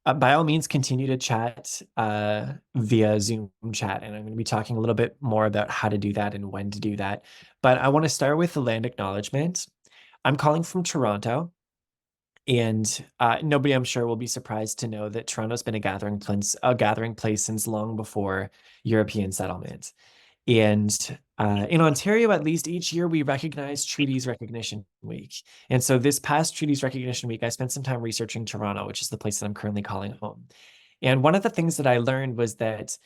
By all means, continue to chat via Zoom chat, and I'm going to be talking a little bit more about how to do that and when to do that. But I want to start with the land acknowledgement. I'm calling from Toronto, and nobody, I'm sure, will be surprised to know that Toronto's been a gathering place since long before European settlement. And in Ontario, at least each year, we recognize Treaties Recognition Week. And so this past Treaties Recognition Week, I spent some time researching Toronto, which is the place that I'm currently calling home. And one of the things that I learned was that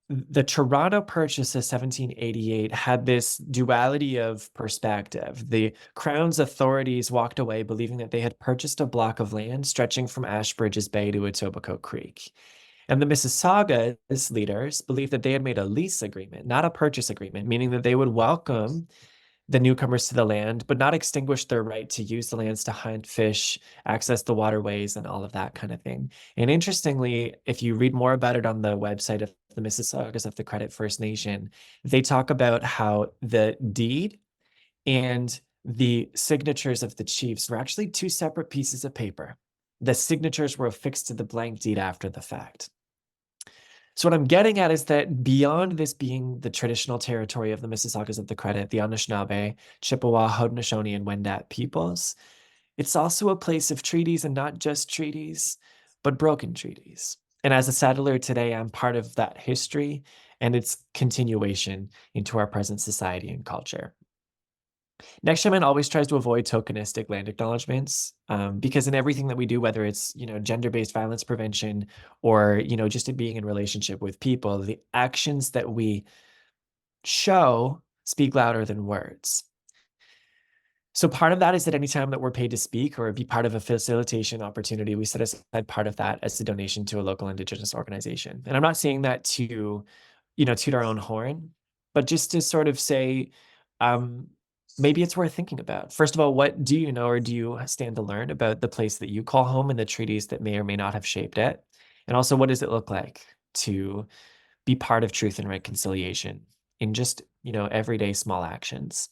the Toronto Purchase of 1788 had this duality of perspective. The Crown's authorities walked away believing that they had purchased a block of land stretching from Ashbridges Bay to Etobicoke Creek. And the Mississaugas leaders believed that they had made a lease agreement, not a purchase agreement, meaning that they would welcome the newcomers to the land, but not extinguish their right to use the lands to hunt, fish, access the waterways, and all of that kind of thing. And interestingly, if you read more about it on the website of the Mississaugas of the Credit First Nation, they talk about how the deed and the signatures of the chiefs were actually two separate pieces of paper. The signatures were affixed to the blank deed after the fact. So what I'm getting at is that beyond this being the traditional territory of the Mississaugas of the Credit, the Anishinaabe, Chippewa, Haudenosaunee, and Wendat peoples, it's also a place of treaties, and not just treaties, but broken treaties. And as a settler today, I'm part of that history and its continuation into our present society and culture. Next Shaman always tries to avoid tokenistic land acknowledgements, because in everything that we do, whether it's gender-based violence prevention or just it being in relationship with people, the actions that we show speak louder than words. So part of that is that anytime that we're paid to speak or be part of a facilitation opportunity, we set aside part of that as a donation to a local Indigenous organization. And I'm not saying that to toot our own horn, but just to sort of say, um, maybe it's worth thinking about. First of all, what do you know or do you stand to learn about the place that you call home and the treaties that may or may not have shaped it? And also, what does it look like to be part of truth and reconciliation in just, everyday small actions?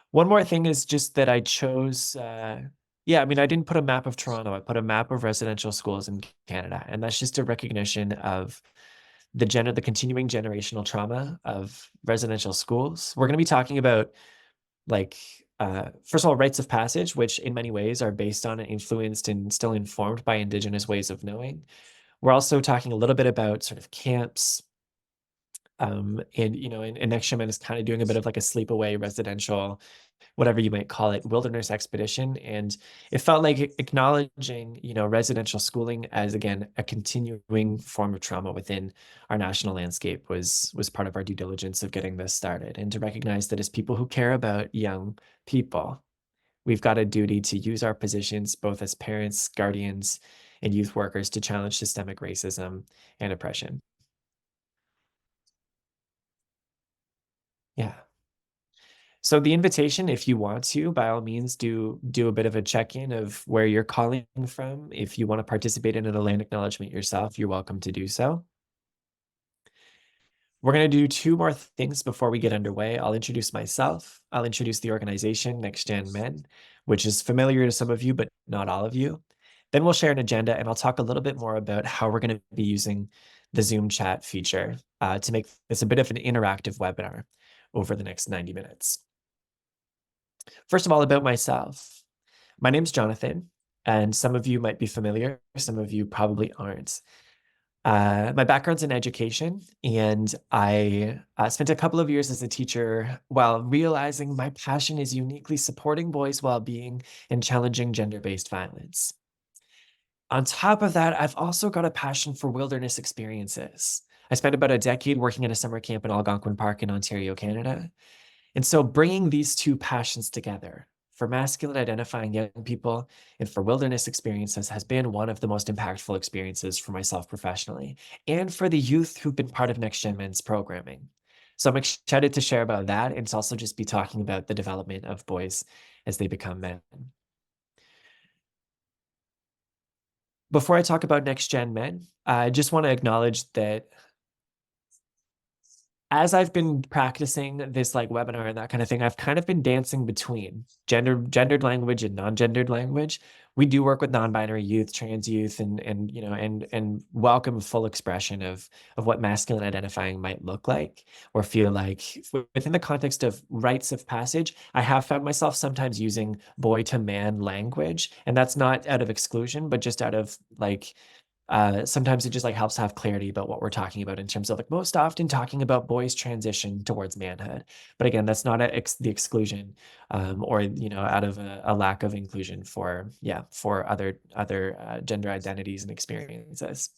One more thing is just that I chose, yeah, I mean, I didn't put a map of Toronto. I put a map of residential schools in Canada. And that's just a recognition of the continuing generational trauma of residential schools. We're going to be talking about, like, first of all, rites of passage, which in many ways are based on and influenced and still informed by Indigenous ways of knowing. We're also talking a little bit about sort of camps. And Next Shaman is kind of doing a bit of like a sleepaway residential, whatever you might call it, wilderness expedition. And it felt like acknowledging, residential schooling as, again, a continuing form of trauma within our national landscape was part of our due diligence of getting this started. And to recognize that as people who care about young people, we've got a duty to use our positions both as parents, guardians, and youth workers to challenge systemic racism and oppression. Yeah. So the invitation, if you want to, by all means, do a bit of a check-in of where you're calling from. If you want to participate in a land acknowledgement yourself, you're welcome to do so. We're going to do two more things before we get underway. I'll introduce myself. I'll introduce the organization, Next Gen Men, which is familiar to some of you, but not all of you. Then we'll share an agenda, and I'll talk a little bit more about how we're going to be using the Zoom chat feature to make this a bit of an interactive webinar over the next 90 minutes. First of all, about myself. My name's Jonathan, and some of you might be familiar, some of you probably aren't. My background's in education, and I spent a couple of years as a teacher while realizing my passion is uniquely supporting boys' well-being and challenging gender-based violence. On top of that, I've also got a passion for wilderness experiences. I spent about a decade working at a summer camp in Algonquin Park in Ontario, Canada. And so bringing these two passions together for masculine identifying young people and for wilderness experiences has been one of the most impactful experiences for myself professionally and for the youth who've been part of Next Gen Men's programming. So I'm excited to share about that and to also just be talking about the development of boys as they become men. Before I talk about Next Gen Men, I just want to acknowledge that as I've been practicing this like webinar and that kind of thing, I've kind of been dancing between gendered language and non-gendered language. We do work with non-binary youth, trans youth, and you know, and welcome full expression of what masculine identifying might look like or feel like within the context of rites of passage. I have found myself sometimes using boy to man language, and that's not out of exclusion, but just out of like sometimes it just like helps have clarity about what we're talking about in terms of like most often talking about boys transition towards manhood. But again, that's not the exclusion or you know out of a lack of inclusion for for other gender identities and experiences.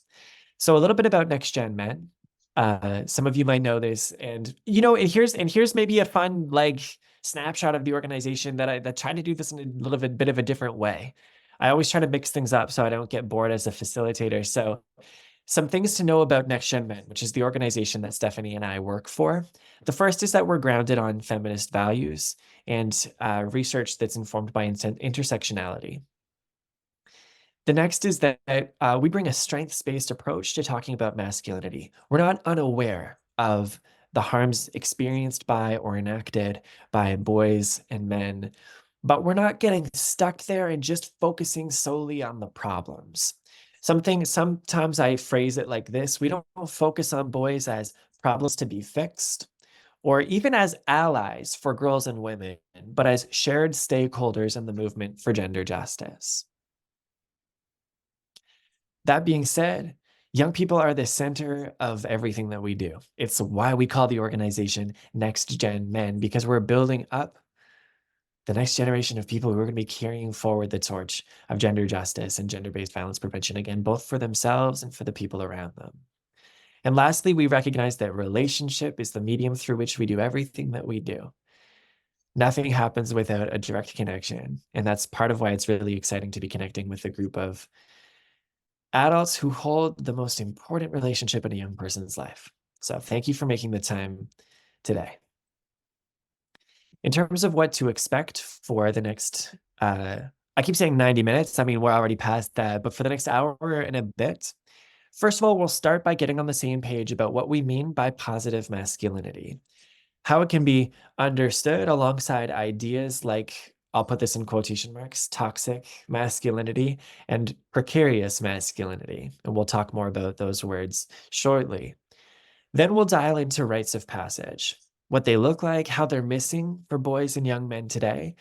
So a little bit about next gen men. Some of you might know this, and you know, and here's maybe a fun like snapshot of the organization that tried to do this in a little bit of a different way. I always try to mix things up so I don't get bored as a facilitator. So some things to know about Next Gen Men, which is the organization that Stephanie and I work for. The first is that we're grounded on feminist values and research that's informed by intersectionality. The next is that we bring a strengths-based approach to talking about masculinity. We're not unaware of the harms experienced by or enacted by boys and men, but we're not getting stuck there and just focusing solely on the problems. Sometimes I phrase it like this: we don't focus on boys as problems to be fixed, or even as allies for girls and women, but as shared stakeholders in the movement for gender justice. That being said, young people are the center of everything that we do. It's why we call the organization Next Gen Men, because we're building up the next generation of people who are going to be carrying forward the torch of gender justice and gender-based violence prevention, again, both for themselves and for the people around them. And lastly, we recognize that relationship is the medium through which we do everything that we do. Nothing happens without a direct connection. And that's part of why it's really exciting to be connecting with a group of adults who hold the most important relationship in a young person's life. So thank you for making the time today. In terms of what to expect for the next, I keep saying 90 minutes. I mean, we're already past that, but for the next hour and a bit, first of all, we'll start by getting on the same page about what we mean by positive masculinity, how it can be understood alongside ideas like, I'll put this in quotation marks, toxic masculinity and precarious masculinity. And we'll talk more about those words shortly. Then we'll dial into rites of passage, what they look like, how they're missing for boys and young men today,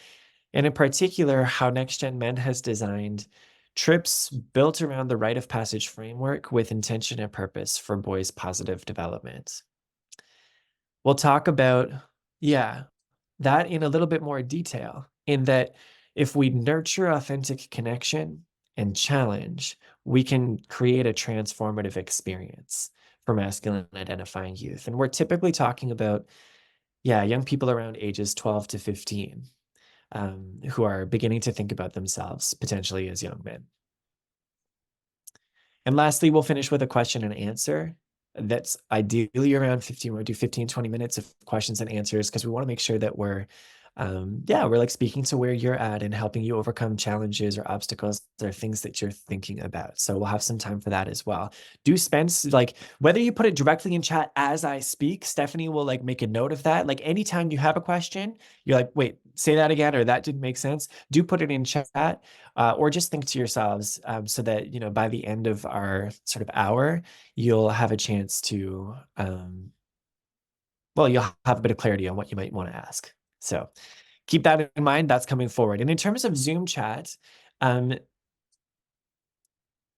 and in particular, how Next Gen Men has designed trips built around the rite of passage framework with intention and purpose for boys' positive development. We'll talk about, yeah, that in a little bit more detail, in that if we nurture authentic connection and challenge, we can create a transformative experience for masculine identifying youth. And we're typically talking about, young people around ages 12 to 15 who are beginning to think about themselves potentially as young men. And lastly, we'll finish with a question and answer that's ideally around 15, we'll do 15, 20 minutes of questions and answers because we want to make sure that we're like speaking to where you're at and helping you overcome challenges or obstacles or things that you're thinking about. So we'll have some time for that as well. Do spend like whether you put it directly in chat as I speak, Stephanie will like make a note of that. Like anytime you have a question, you're like, wait, say that again, or that didn't make sense. Do put it in chat or just think to yourselves so that, you know, by the end of our sort of hour, you'll have a chance to, you'll have a bit of clarity on what you might want to ask. So keep that in mind. That's coming forward. And in terms of Zoom chat,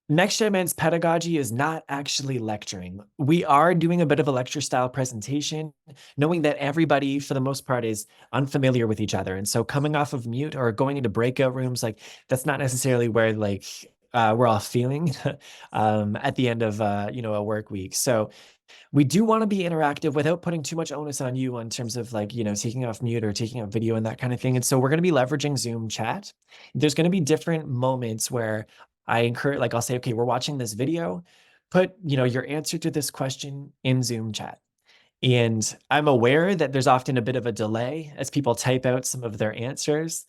Next Gen Men's pedagogy is not actually lecturing. We are doing a bit of a lecture style presentation, knowing that everybody, for the most part, is unfamiliar with each other. And so coming off of mute or going into breakout rooms, like that's not necessarily where like we're all feeling at the end of a work week. So we do want to be interactive without putting too much onus on you in terms of like, you know, taking off mute or taking off video and that kind of thing. And so we're going to be leveraging Zoom chat. There's going to be different moments where I encourage, like, I'll say, okay, we're watching this video, put, you know, your answer to this question in Zoom chat. And I'm aware that there's often a bit of a delay as people type out some of their answers.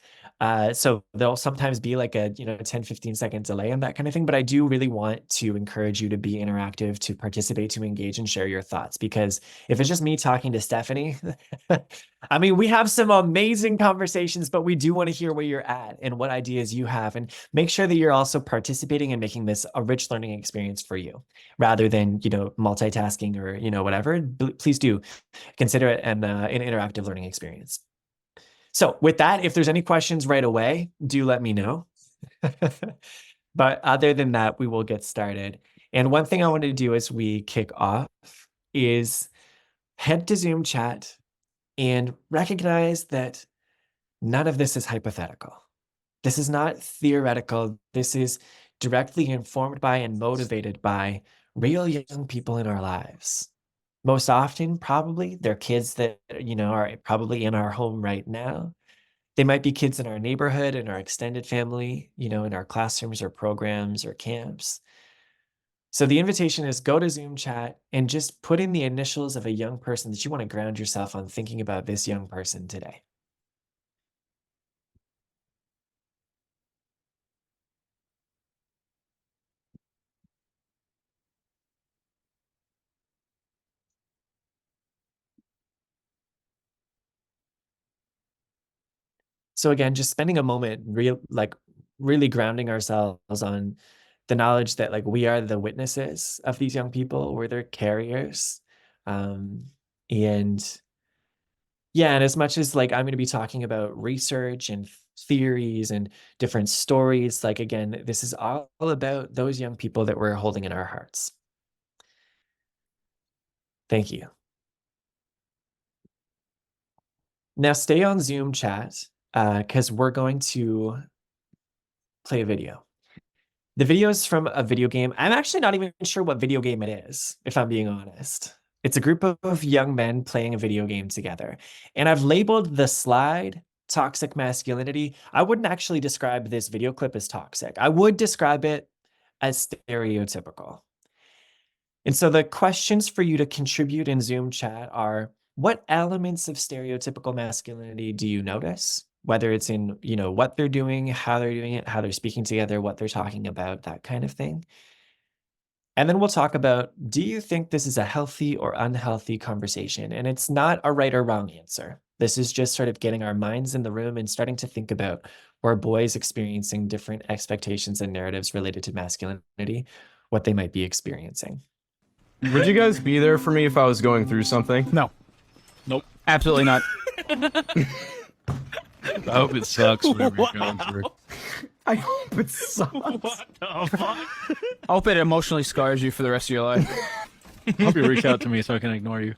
So there'll sometimes be like a 10-15 second delay and that kind of thing. But I do really want to encourage you to be interactive, to participate, to engage and share your thoughts. Because if it's just me talking to Stephanie, I mean, we have some amazing conversations, but we do want to hear where you're at and what ideas you have. And make sure that you're also participating and making this a rich learning experience for you rather than, multitasking or, whatever. Please do consider it an interactive learning experience. So with that, if there's any questions right away, do let me know. But other than that, we will get started. And one thing I want to do as we kick off is head to Zoom chat and recognize that none of this is hypothetical. This is not theoretical. This is directly informed by and motivated by real young people in our lives. Most often, probably, they're kids that, are probably in our home right now. They might be kids in our neighborhood, in our extended family, in our classrooms or programs or camps. So the invitation is go to Zoom chat and just put in the initials of a young person that you want to ground yourself on thinking about this young person today. So again, just spending a moment really grounding ourselves on the knowledge that like we are the witnesses of these young people, we're their carriers. Um, and yeah, and as much as like I'm going to be talking about research and theories and different stories, like again, this is all about those young people that we're holding in our hearts. Thank you. Now stay on Zoom chat because we're going to play a video. The video is from a video game. I'm actually not even sure what video game it is, if I'm being honest. It's a group of young men playing a video game together. And I've labeled the slide toxic masculinity. I wouldn't actually describe this video clip as toxic. I would describe it as stereotypical. And so the questions for you to contribute in Zoom chat are, what elements of stereotypical masculinity do you notice? Whether it's in, what they're doing, how they're doing it, how they're speaking together, what they're talking about, that kind of thing. And then we'll talk about, do you think this is a healthy or unhealthy conversation? And it's not a right or wrong answer. This is just sort of getting our minds in the room and starting to think about where boys experiencing different expectations and narratives related to masculinity, what they might be experiencing. Would you guys be there for me if I was going through something? No. Nope. Absolutely not. I hope it sucks whatever you're going through. I hope it sucks. What the fuck? I hope it emotionally scars you for the rest of your life. I hope you reach out to me so I can ignore you.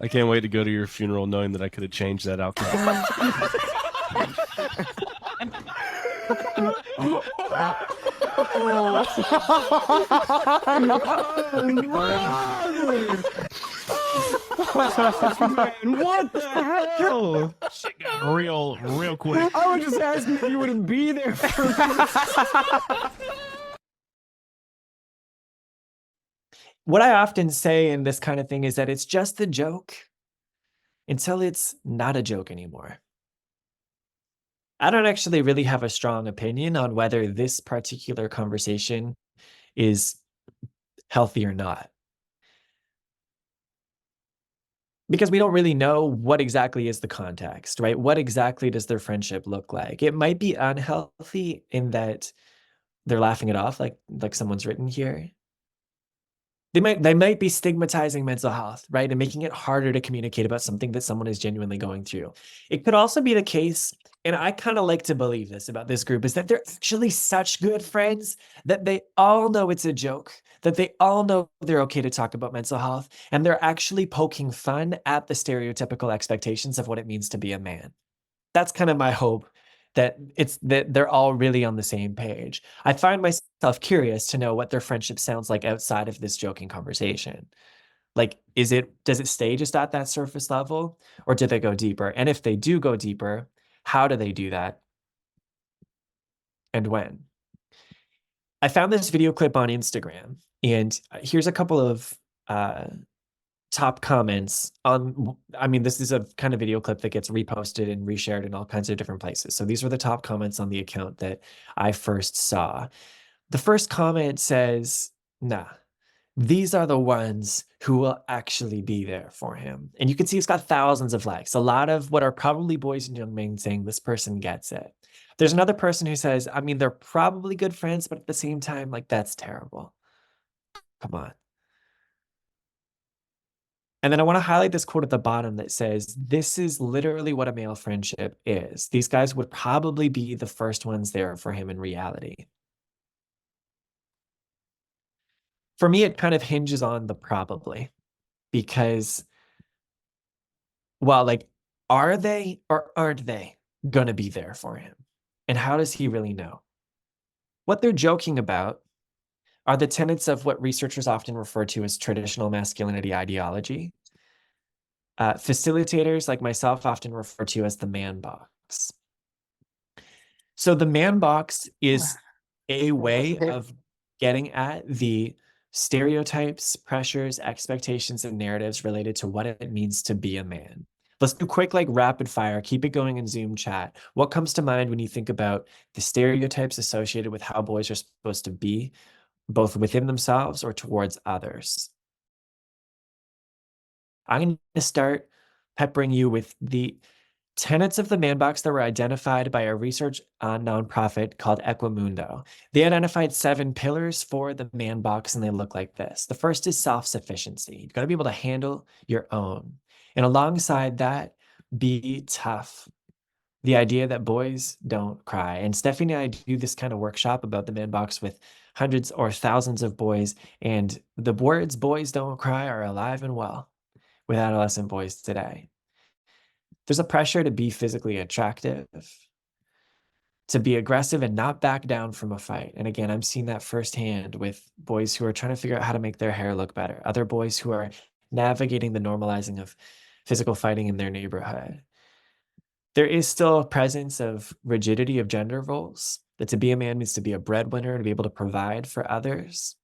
I can't wait to go to your funeral knowing that I could have changed that outcome. What the hell? Shit got real quick. I was just asking if you wouldn't be there for me. What I often say in this kind of thing is that it's just a joke until it's not a joke anymore. I don't actually really have a strong opinion on whether this particular conversation is healthy or not. Because we don't really know what exactly is the context, right? What exactly does their friendship look like? It might be unhealthy in that they're laughing it off like someone's written here. They might be stigmatizing mental health, right? And making it harder to communicate about something that someone is genuinely going through. It could also be the case, and I kind of like to believe this about this group, is that they're actually such good friends that they all know it's a joke, that they all know they're okay to talk about mental health, and they're actually poking fun at the stereotypical expectations of what it means to be a man. That's kind of my hope, that they're all really on the same page. I find myself curious to know what their friendship sounds like outside of this joking conversation. Like, does it stay just at that surface level, or do they go deeper? And if they do go deeper, how do they do that? And when? I found this video clip on Instagram, and here's a couple of top comments on, I mean, this is a kind of video clip that gets reposted and reshared in all kinds of different places. So these were the top comments on the account that I first saw. The first comment says, nah, these are the ones who will actually be there for him. And you can see it's got thousands of likes. A lot of what are probably boys and young men saying this person gets it. There's another person who says, I mean, they're probably good friends, but at the same time, like, that's terrible. Come on. And then I want to highlight this quote at the bottom that says, this is literally what a male friendship is. These guys would probably be the first ones there for him in reality. For me, it kind of hinges on the probably, because, well, like, are they or aren't they going to be there for him? And how does he really know? What they're joking about are the tenets of what researchers often refer to as traditional masculinity ideology. Facilitators like myself often refer to as the man box. So the man box is a way of getting at the stereotypes, pressures, expectations, and narratives related to what it means to be a man. Let's do quick, like, rapid fire. Keep it going in Zoom chat. What comes to mind when you think about the stereotypes associated with how boys are supposed to be, both within themselves or towards others? I'm going to start peppering you with the tenets of the man box that were identified by a research nonprofit called Equimundo. They identified 7 pillars for the man box, and they look like this. The first is self-sufficiency. You've got to be able to handle your own. And alongside that, be tough. The idea that boys don't cry. And Stephanie and I do this kind of workshop about the man box with hundreds or thousands of boys, and the words boys don't cry are alive and well with adolescent boys today. There's a pressure to be physically attractive, to be aggressive and not back down from a fight. And again, I'm seeing that firsthand with boys who are trying to figure out how to make their hair look better, other boys who are navigating the normalizing of physical fighting in their neighborhood. There is still a presence of rigidity of gender roles, that to be a man means to be a breadwinner, to be able to provide for others.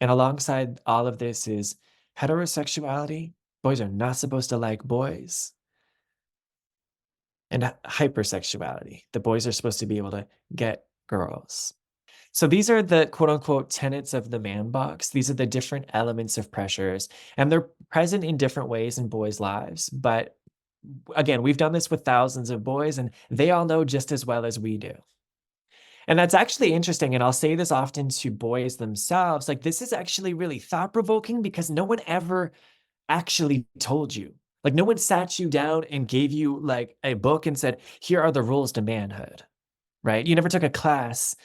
And alongside all of this is heterosexuality. Boys are not supposed to like boys. And hypersexuality. The boys are supposed to be able to get girls. So these are the quote unquote tenets of the man box. These are the different elements of pressures, and they're present in different ways in boys' lives. But again, we've done this with thousands of boys, and they all know just as well as we do. And that's actually interesting. And I'll say this often to boys themselves. Like, this is actually really thought provoking because no one ever actually told you. Like, no one sat you down and gave you like a book and said, here are the rules to manhood, right? You never took a class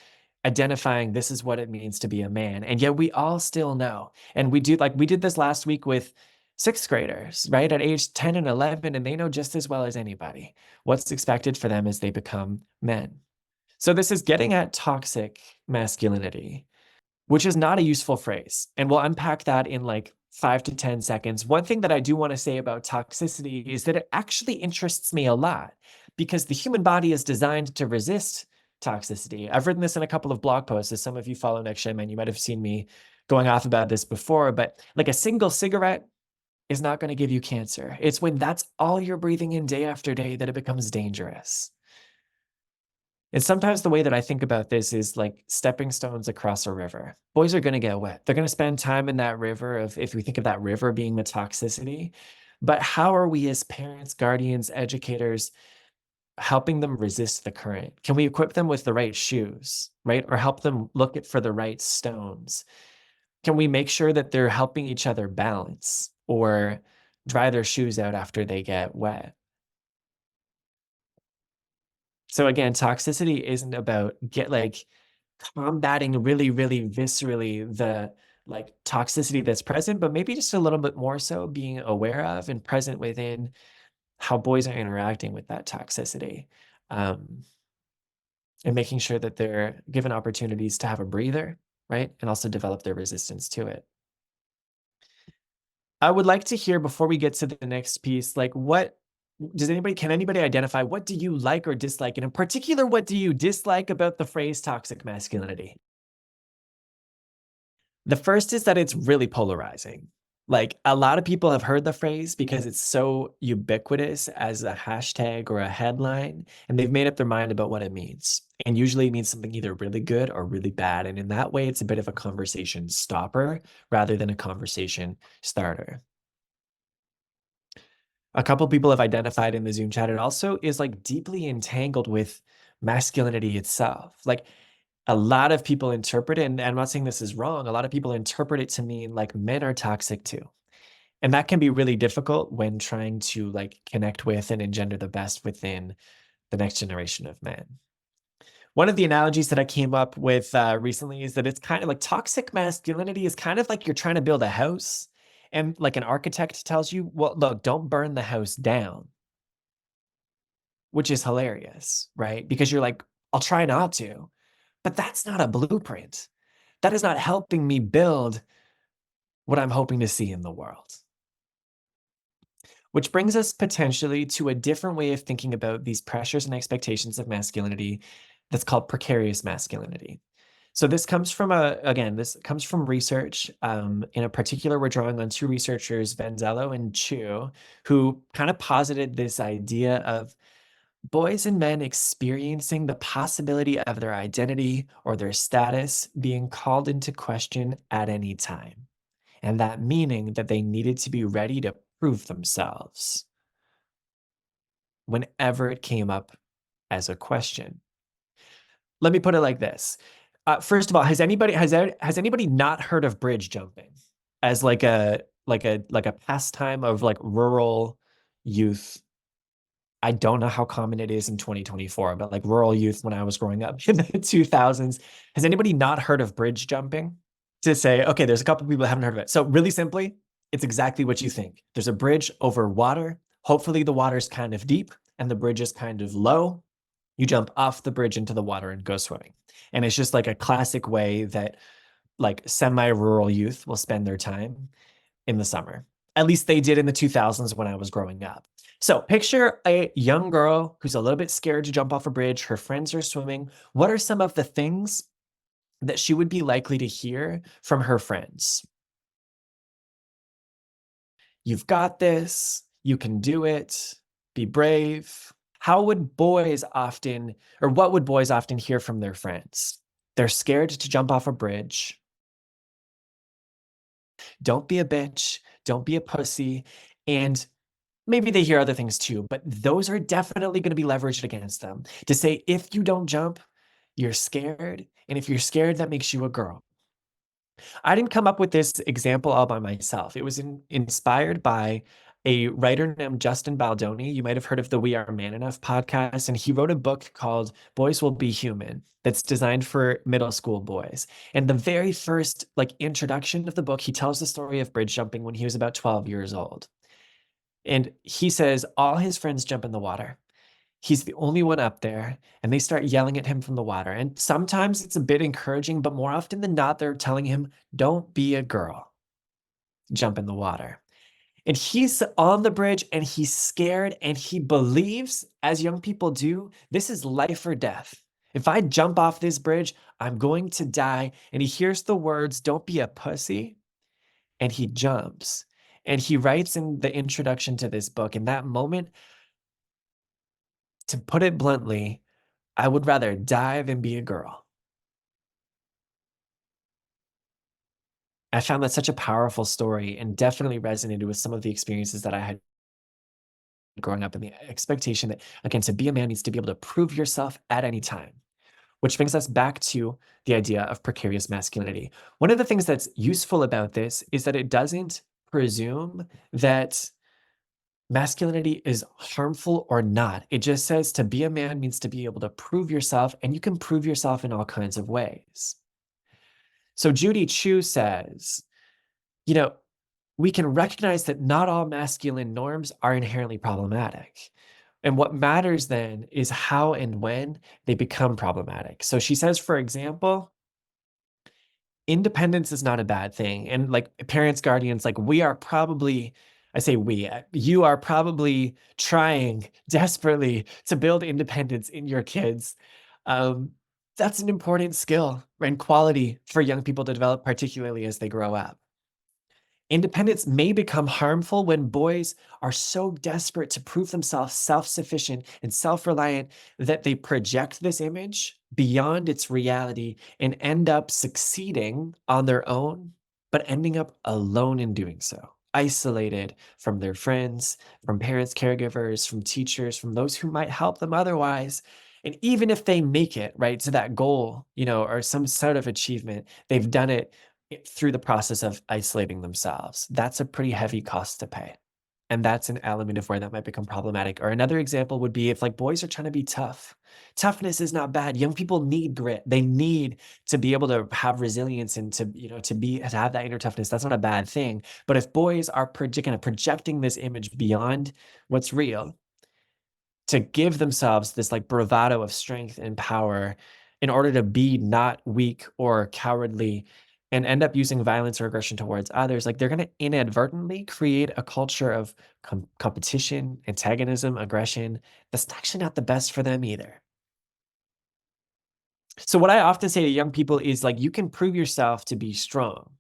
identifying this is what it means to be a man. And yet we all still know. And we do, like, we did this last week with 6th graders, right? At age 10 and 11, and they know just as well as anybody what's expected for them as they become men. So this is getting at toxic masculinity, which is not a useful phrase. And we'll unpack that in like 5 to 10 seconds. One thing that I do want to say about toxicity is that it actually interests me a lot because the human body is designed to resist toxicity. I've written this in a couple of blog posts. As some of you follow Next Gen Men, you might have seen me going off about this before, but like a single cigarette is not going to give you cancer. It's when that's all you're breathing in day after day that it becomes dangerous. And sometimes the way that I think about this is like stepping stones across a river. Boys are going to get wet. They're going to spend time in that river, if we think of that river being the toxicity. But how are we as parents, guardians, educators helping them resist the current? Can we equip them with the right shoes, right? Or help them look for the right stones? Can we make sure that they're helping each other balance or dry their shoes out after they get wet? So again, toxicity isn't about combating really, really viscerally the like toxicity that's present, but maybe just a little bit more so being aware of and present within how boys are interacting with that toxicity, and making sure that they're given opportunities to have a breather, right? And also develop their resistance to it. I would like to hear before we get to the next piece, like can anybody identify what do you like or dislike? And in particular, what do you dislike about the phrase toxic masculinity? The first is that it's really polarizing. Like a lot of people have heard the phrase because it's so ubiquitous as a hashtag or a headline, and they've made up their mind about what it means. And usually it means something either really good or really bad. And in that way, it's a bit of a conversation stopper rather than a conversation starter. A couple people have identified in the Zoom chat, it also is like deeply entangled with masculinity itself. Like a lot of people interpret it, and I'm not saying this is wrong, a lot of people interpret it to mean like men are toxic too. And that can be really difficult when trying to like connect with and engender the best within the next generation of men. One of the analogies that I came up with recently is that it's kind of like toxic masculinity is kind of like you're trying to build a house, and like an architect tells you, well, look, don't burn the house down, which is hilarious, right? Because you're like, I'll try not to, but that's not a blueprint. That is not helping me build what I'm hoping to see in the world. Which brings us potentially to a different way of thinking about these pressures and expectations of masculinity that's called precarious masculinity. So this comes from this comes from research. In a particular, we're drawing on two researchers, Vanzello and Chu, who kind of posited this idea of boys and men experiencing the possibility of their identity or their status being called into question at any time. And that meaning that they needed to be ready to prove themselves whenever it came up as a question. Let me put it like this. First of all, has anybody not heard of bridge jumping as like a pastime of like rural youth? I don't know how common it is in 2024, but like rural youth when I was growing up in the 2000s. Has anybody not heard of bridge jumping? To say, okay, there's a couple of people that haven't heard of it. So really simply, it's exactly what you think. There's a bridge over water. Hopefully the water's kind of deep and the bridge is kind of low. You jump off the bridge into the water and go swimming. And it's just like a classic way that like semi-rural youth will spend their time in the summer. At least they did in the 2000s when I was growing up. So picture a young girl who's a little bit scared to jump off a bridge. Her friends are swimming. What are some of the things that she would be likely to hear from her friends? You've got this. You can do it. Be brave. How would boys often, or what would boys often hear from their friends? They're scared to jump off a bridge. Don't be a bitch. Don't be a pussy. And maybe they hear other things too, but those are definitely going to be leveraged against them to say, if you don't jump, you're scared. And if you're scared, that makes you a girl. I didn't come up with this example all by myself. It was inspired by a writer named Justin Baldoni. You might have heard of the We Are Man Enough podcast, and he wrote a book called Boys Will Be Human that's designed for middle school boys. And the very first like introduction of the book, he tells the story of bridge jumping when he was about 12 years old. And he says all his friends jump in the water. He's the only one up there, and they start yelling at him from the water. And sometimes it's a bit encouraging, but more often than not, they're telling him, don't be a girl, jump in the water. And he's on the bridge and he's scared and he believes, as young people do, this is life or death. If I jump off this bridge, I'm going to die. And he hears the words, don't be a pussy, and he jumps. And he writes in the introduction to this book, in that moment, to put it bluntly, I would rather die than be a girl. I found that such a powerful story and definitely resonated with some of the experiences that I had growing up, and the expectation that, again, to be a man needs to be able to prove yourself at any time, which brings us back to the idea of precarious masculinity. One of the things that's useful about this is that it doesn't presume that masculinity is harmful or not. It just says to be a man means to be able to prove yourself, and you can prove yourself in all kinds of ways. So Judy Chu says, you know, we can recognize that not all masculine norms are inherently problematic. And what matters then is how and when they become problematic. So she says, for example, independence is not a bad thing. And like parents, guardians, like we are probably, I say we, you are probably trying desperately to build independence in your kids. That's an important skill and quality for young people to develop, particularly as they grow up. Independence may become harmful when boys are so desperate to prove themselves self sufficient and self reliant that they project this image beyond its reality and end up succeeding on their own, but ending up alone in doing so, isolated from their friends, from parents, caregivers, from teachers, from those who might help them otherwise. And even if they make it right to that goal, or some sort of achievement, they've done it through the process of isolating themselves. That's a pretty heavy cost to pay. And that's an element of where that might become problematic. Or another example would be if like boys are trying to be tough. Toughness is not bad. Young people need grit. They need to be able to have resilience and to have that inner toughness. That's not a bad thing. But if boys are projecting this image beyond what's real, to give themselves this like bravado of strength and power in order to be not weak or cowardly and end up using violence or aggression towards others, like they're going to inadvertently create a culture of competition, antagonism, aggression. That's actually not the best for them either. So what I often say to young people is like, you can prove yourself to be strong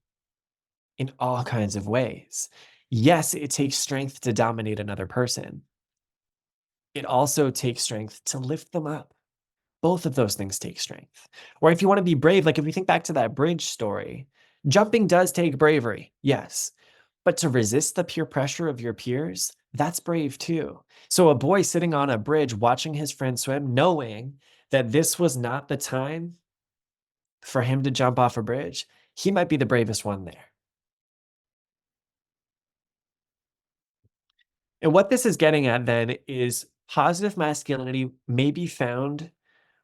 in all kinds of ways. Yes, it takes strength to dominate another person. It also takes strength to lift them up. Both of those things take strength. Or if you want to be brave, like if we think back to that bridge story, jumping does take bravery, yes. But to resist the peer pressure of your peers, that's brave too. So a boy sitting on a bridge watching his friend swim, knowing that this was not the time for him to jump off a bridge, he might be the bravest one there. And what this is getting at then is positive masculinity may be found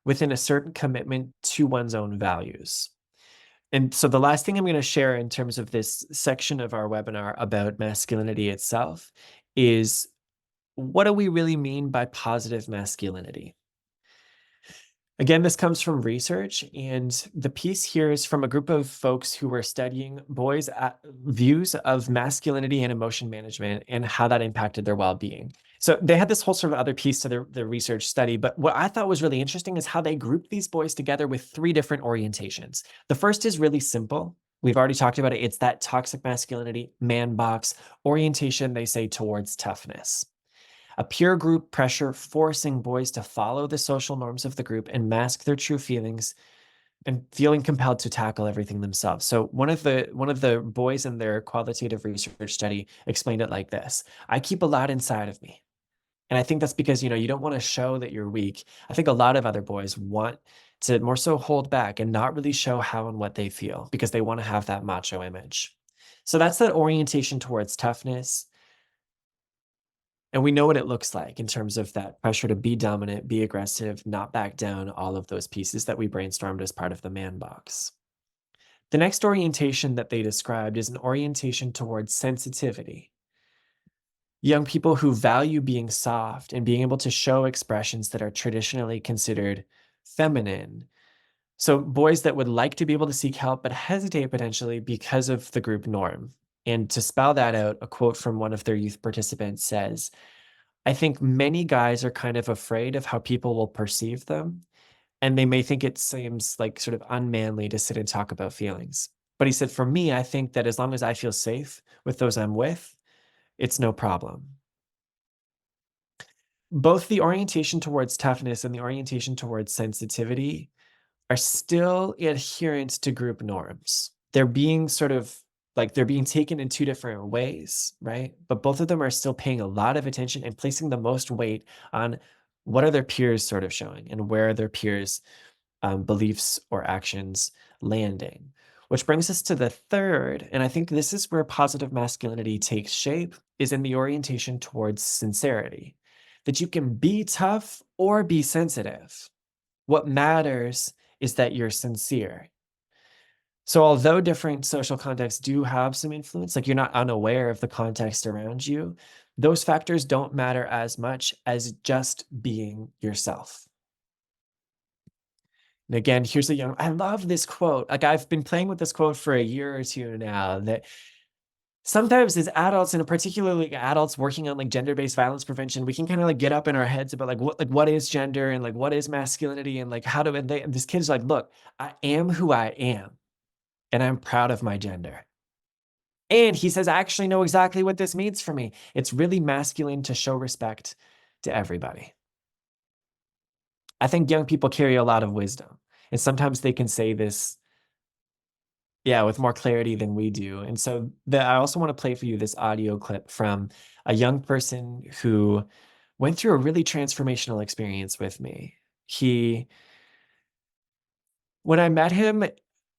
within a certain commitment to one's own values. And so the last thing I'm going to share in terms of this section of our webinar about masculinity itself is, what do we really mean by positive masculinity? Again, this comes from research, and the piece here is from a group of folks who were studying boys' views of masculinity and emotion management and how that impacted their well-being. So they had this whole sort of other piece to their research study, but what I thought was really interesting is how they grouped these boys together with 3 different orientations. The first is really simple. We've already talked about it. It's that toxic masculinity, man box orientation, they say, towards toughness. A peer group pressure forcing boys to follow the social norms of the group and mask their true feelings and feeling compelled to tackle everything themselves. So one of the boys in their qualitative research study explained it like this: I keep a lot inside of me. And I think that's because, you don't want to show that you're weak. I think a lot of other boys want to more so hold back and not really show how and what they feel because they want to have that macho image. So that's that orientation towards toughness. And we know what it looks like in terms of that pressure to be dominant, be aggressive, not back down, all of those pieces that we brainstormed as part of the man box. The next orientation that they described is an orientation towards sensitivity. Young people who value being soft and being able to show expressions that are traditionally considered feminine. So boys that would like to be able to seek help but hesitate potentially because of the group norm. And to spell that out, a quote from one of their youth participants says, I think many guys are kind of afraid of how people will perceive them, and they may think it seems like sort of unmanly to sit and talk about feelings. But he said, for me, I think that as long as I feel safe with those I'm with, it's no problem. Both the orientation towards toughness and the orientation towards sensitivity are still adherent to group norms. They're being they're being taken in 2 different ways, right? But both of them are still paying a lot of attention and placing the most weight on what are their peers sort of showing and where are their peers' beliefs or actions landing. Which brings us to the third, and I think this is where positive masculinity takes shape, is in the orientation towards sincerity. That you can be tough or be sensitive. What matters is that you're sincere. So although different social contexts do have some influence, like you're not unaware of the context around you, those factors don't matter as much as just being yourself. And again, I love this quote. Like I've been playing with this quote for a year or 2 now, that sometimes as adults, and particularly adults working on like gender-based violence prevention, we can kind of like get up in our heads about like what is gender and like what is masculinity and like how do and this kid's like, look, I am who I am, and I'm proud of my gender. And he says, I actually know exactly what this means for me. It's really masculine to show respect to everybody. I think young people carry a lot of wisdom, and sometimes they can say this, yeah, with more clarity than we do. And so I also want to play for you this audio clip from a young person who went through a really transformational experience with me. When I met him,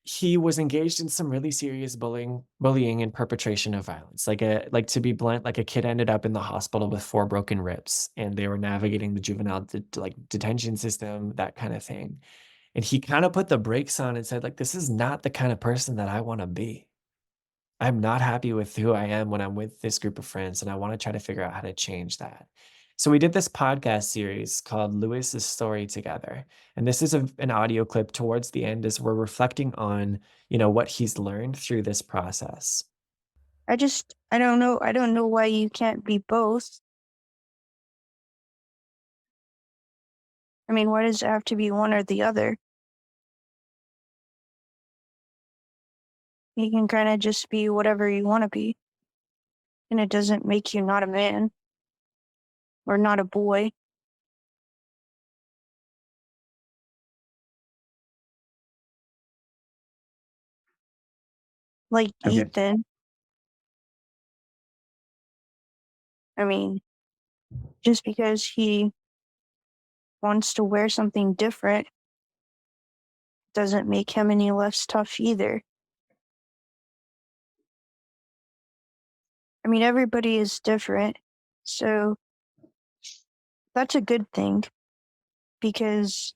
he was engaged in some really serious bullying and perpetration of violence. Like to be blunt, like a kid ended up in the hospital with 4 broken ribs, and they were navigating the juvenile like detention system, that kind of thing. And he kind of put the brakes on and said, like, this is not the kind of person that I want to be. I'm not happy with who I am when I'm with this group of friends, and I want to try to figure out how to change that. So we did this podcast series called Lewis's Story Together. And this is an audio clip towards the end as we're reflecting on, what he's learned through this process. I don't know. I don't know why you can't be both. I mean, why does it have to be one or the other? You can kind of just be whatever you want to be. And it doesn't make you not a man. Or not a boy. Like Okay. Ethan. I mean, just because he wants to wear something different doesn't make him any less tough either. I mean, everybody is different, so that's a good thing, because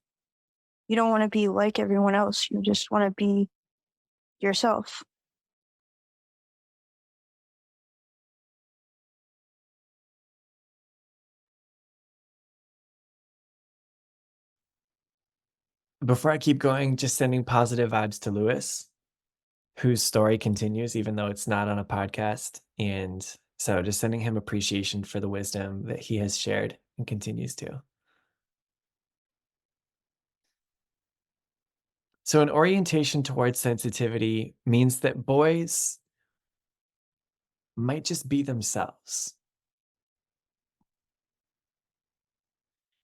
you don't want to be like everyone else. You just want to be yourself. Before I keep going, just sending positive vibes to Lewis, whose story continues, even though it's not on a podcast. And so just sending him appreciation for the wisdom that he has shared and continues to. So an orientation towards sensitivity means that boys might just be themselves.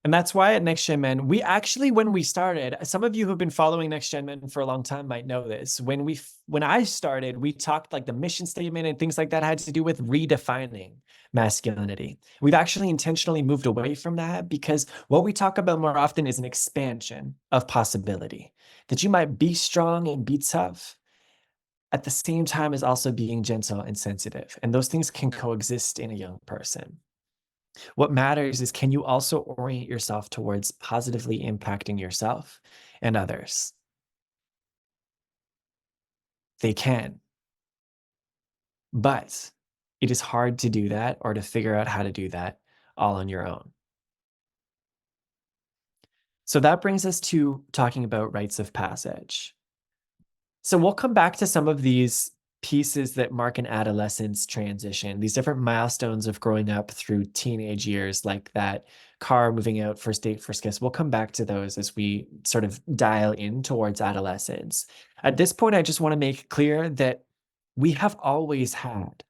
And that's why at Next Gen Men, we actually, when we started, some of you who've been following Next Gen Men for a long time might know this. When I started, we talked like the mission statement and things like that had to do with redefining masculinity. We've actually intentionally moved away from that because what we talk about more often is an expansion of possibility, that you might be strong and be tough at the same time as also being gentle and sensitive. And those things can coexist in a young person. What matters is, can you also orient yourself towards positively impacting yourself and others? They can. But it is hard to do that or to figure out how to do that all on your own. So that brings us to talking about rites of passage. So we'll come back to some of these pieces that mark an adolescence transition, these different milestones of growing up through teenage years, like that car moving out, first date, first kiss. We'll come back to those as we sort of dial in towards adolescence. At this point, I just want to make clear that we have always had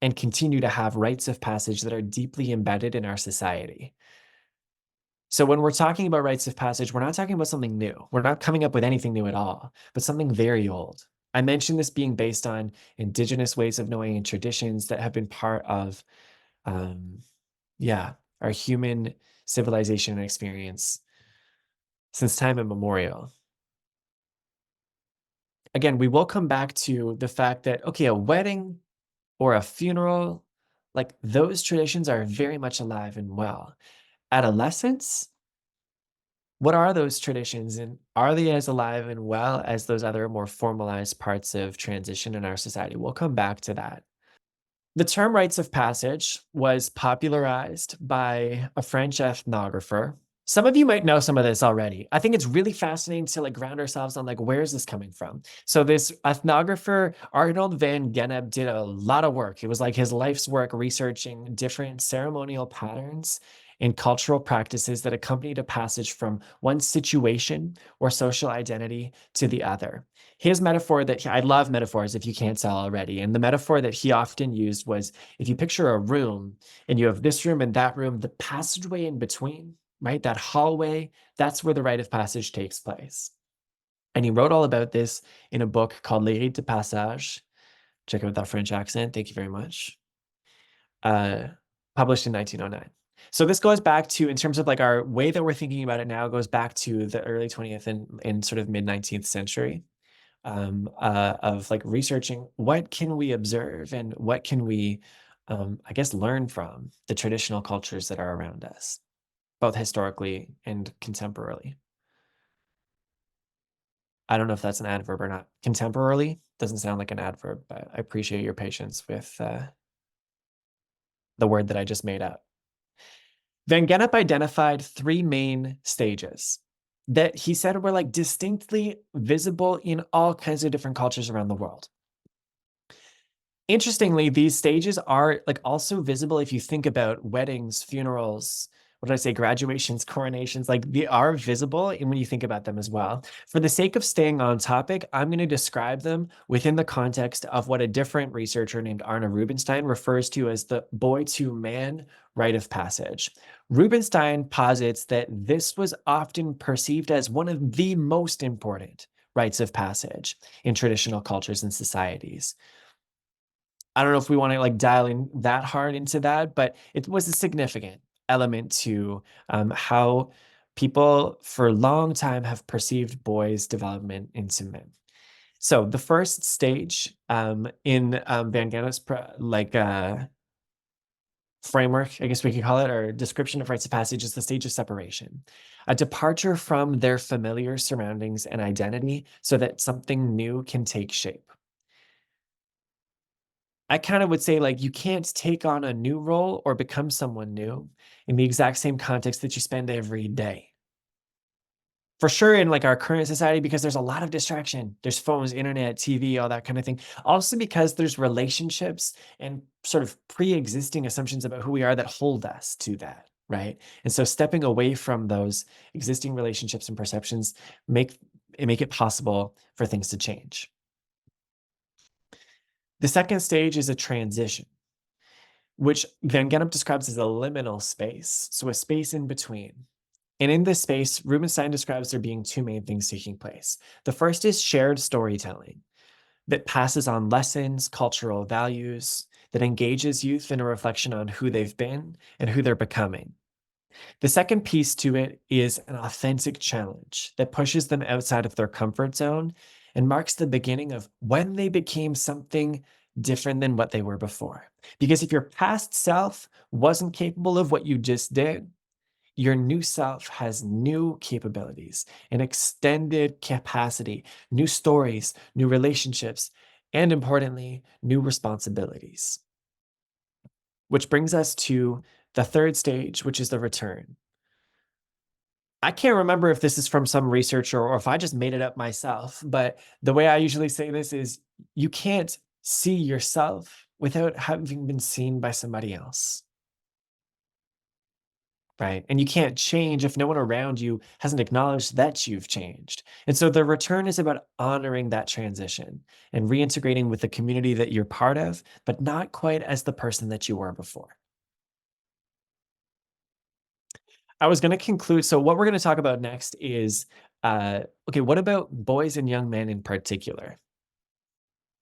and continue to have rites of passage that are deeply embedded in our society. So when we're talking about rites of passage, we're not talking about something new. We're not coming up with anything new at all, but something very old. I mentioned this being based on indigenous ways of knowing and traditions that have been part of, our human civilization and experience since time immemorial. Again, we will come back to the fact that, okay, a wedding or a funeral, like those traditions are very much alive and well. Adolescence, what are those traditions, and are they as alive and well as those other more formalized parts of transition in our society? We'll come back to that. The term rites of passage was popularized by a French ethnographer Some of you might know some of this already. I think it's really fascinating to like ground ourselves on like, where is this coming from? So this ethnographer, Arnold van Gennep, did a lot of work. It was like his life's work researching different ceremonial patterns and cultural practices that accompanied a passage from one situation or social identity to the other. His metaphor I love metaphors if you can't tell already. And the metaphor that he often used was, if you picture a room and you have this room and that room, the passageway in between, right? That hallway, that's where the rite of passage takes place. And he wrote all about this in a book called Les Rites de Passage. Check out that French accent. Thank you very much. Published in 1909. So this goes back to, in terms of like our way that we're thinking about it now, goes back to the early 20th and sort of mid 19th century, of like researching what can we observe and what can we, I guess, learn from the traditional cultures that are around us, both historically and contemporarily. I don't know if that's an adverb or not. Contemporarily doesn't sound like an adverb, but I appreciate your patience with the word that I just made up. Van Gennep identified three main stages that he said were like distinctly visible in all kinds of different cultures around the world. Interestingly, these stages are like also visible if you think about weddings, funerals, what did I say, graduations, coronations, like they are visible and when you think about them as well. For the sake of staying on topic, I'm going to describe them within the context of what a different researcher named Arne Rubinstein refers to as the boy to man rite of passage. Rubinstein posits that this was often perceived as one of the most important rites of passage in traditional cultures and societies. I don't know if we want to like dial in that hard into that, but it was a significant element to how people for a long time have perceived boys' development into men. So the first stage in Van Gennep's framework, I guess we could call it, or description of rites of passage, is the stage of separation, a departure from their familiar surroundings and identity so that something new can take shape. I kind of would say like you can't take on a new role or become someone new in the exact same context that you spend every day. For sure in like our current society, because there's a lot of distraction. There's phones, internet, TV, all that kind of thing. Also because there's relationships and sort of pre-existing assumptions about who we are that hold us to that, right? And so stepping away from those existing relationships and perceptions make it possible for things to change. The second stage is a transition, which Van Gennep describes as a liminal space, so a space in between. And in this space, Rubinstein describes there being two main things taking place. The first is shared storytelling that passes on lessons, cultural values, that engages youth in a reflection on who they've been and who they're becoming. The second piece to it is an authentic challenge that pushes them outside of their comfort zone and marks the beginning of when they became something different than what they were before. Because if your past self wasn't capable of what you just did, your new self has new capabilities, an extended capacity, new stories, new relationships, and importantly, new responsibilities. Which brings us to the third stage, which is the return. I can't remember if this is from some researcher or if I just made it up myself, but the way I usually say this is you can't see yourself without having been seen by somebody else. Right. And you can't change if no one around you hasn't acknowledged that you've changed. And so the return is about honoring that transition and reintegrating with the community that you're part of, but not quite as the person that you were before. I was going to conclude. So what we're going to talk about next is, okay, what about boys and young men in particular?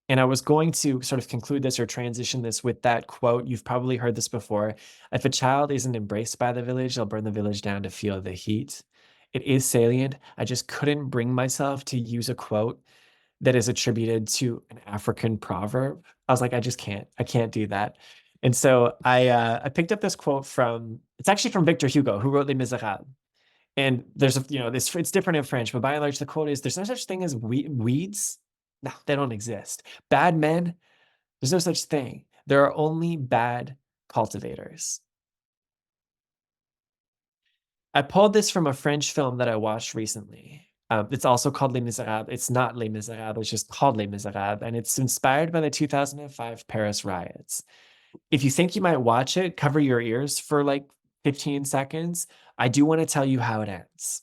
And I was going to sort of conclude this or transition this with that quote. You've probably heard this before. If a child isn't embraced by the village, they'll burn the village down to feel the heat. It is salient. I just couldn't bring myself to use a quote that is attributed to an African proverb. I was like, I just can't. I can't do that. And so I picked up this quote from, it's actually from Victor Hugo, who wrote Les Miserables. And there's this, it's different in French, but by and large, the quote is, there's no such thing as weeds. No, they don't exist. Bad men, there's no such thing. There are only bad cultivators. I pulled this from a French film that I watched recently. It's also called Les Miserables. It's not Les Miserables, it's just called Les Miserables, and it's inspired by the 2005 Paris riots. If you think you might watch it, cover your ears for like 15 seconds. I do want to tell you how it ends.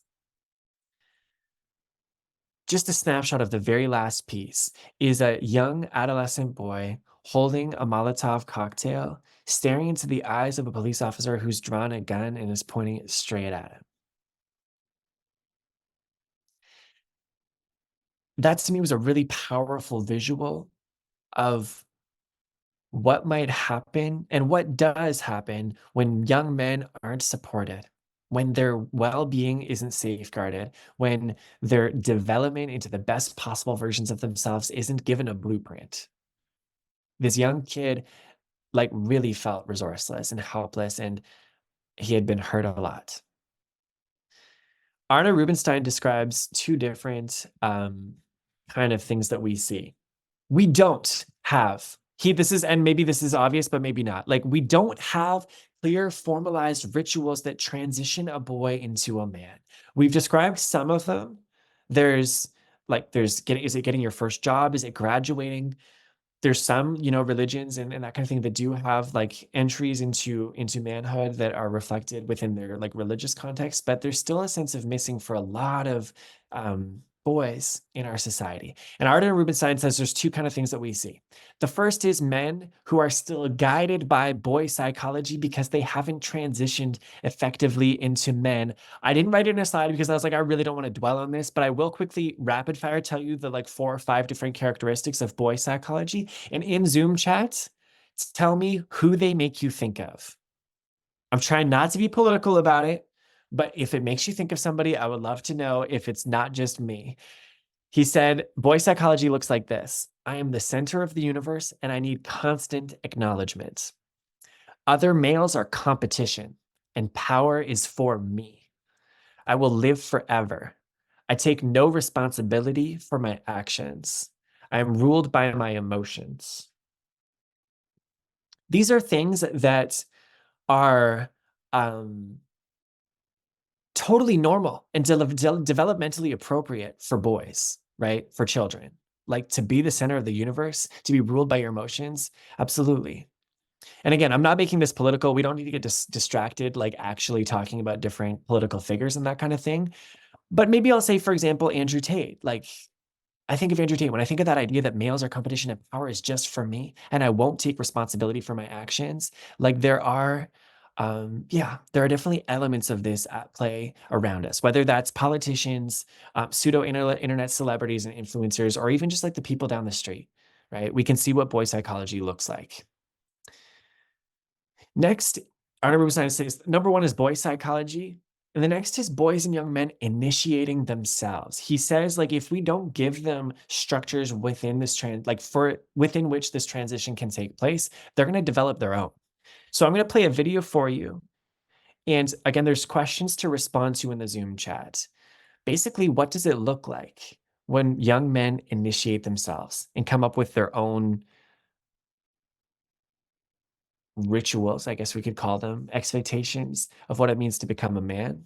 Just a snapshot of the very last piece is a young adolescent boy holding a Molotov cocktail, staring into the eyes of a police officer who's drawn a gun and is pointing it straight at him. That to me was a really powerful visual of what might happen and what does happen when young men aren't supported, when their well-being isn't safeguarded, when their development into the best possible versions of themselves isn't given a blueprint. This young kid like really felt resourceless and helpless, and he had been hurt a lot. Arna Rubinstein describes two different kind of things that we see. We don't have and maybe this is obvious, but maybe not. Like, we don't have clear formalized rituals that transition a boy into a man. We've described some of them. Is it getting your first job? Is it graduating? There's some, religions and that kind of thing that do have like entries into manhood that are reflected within their like religious context, but there's still a sense of missing for a lot of boys in our society. And Arden Rubinstein says there's two kind of things that we see. The first is men who are still guided by boy psychology because they haven't transitioned effectively into men. I didn't write it in a slide because I was like, I really don't want to dwell on this, but I will quickly rapid fire tell you the like 4 or 5 different characteristics of boy psychology. And in Zoom chat, tell me who they make you think of. I'm trying not to be political about it, but if it makes you think of somebody, I would love to know if it's not just me. He said, boy psychology looks like this. I am the center of the universe and I need constant acknowledgement. Other males are competition and power is for me. I will live forever. I take no responsibility for my actions. I am ruled by my emotions. These are things that are totally normal and developmentally appropriate for boys, right? For children. Like, to be the center of the universe, to be ruled by your emotions, absolutely. And again, I'm not making this political. We don't need to get distracted, like actually talking about different political figures and that kind of thing. But maybe I'll say, for example, Andrew Tate. Like, I think of Andrew Tate, when I think of that idea that males are competition and power is just for me, and I won't take responsibility for my actions, like there are definitely elements of this at play around us, whether that's politicians, pseudo internet celebrities and influencers, or even just like the people down the street, right? We can see what boy psychology looks like. Next, Arna Rubinstein says, number 1 is boy psychology. And the next is boys and young men initiating themselves. He says, like, if we don't give them structures within this within which this transition can take place, they're going to develop their own. So I'm going to play a video for you. And again, there's questions to respond to in the Zoom chat. Basically, what does it look like when young men initiate themselves and come up with their own rituals, I guess we could call them, expectations of what it means to become a man,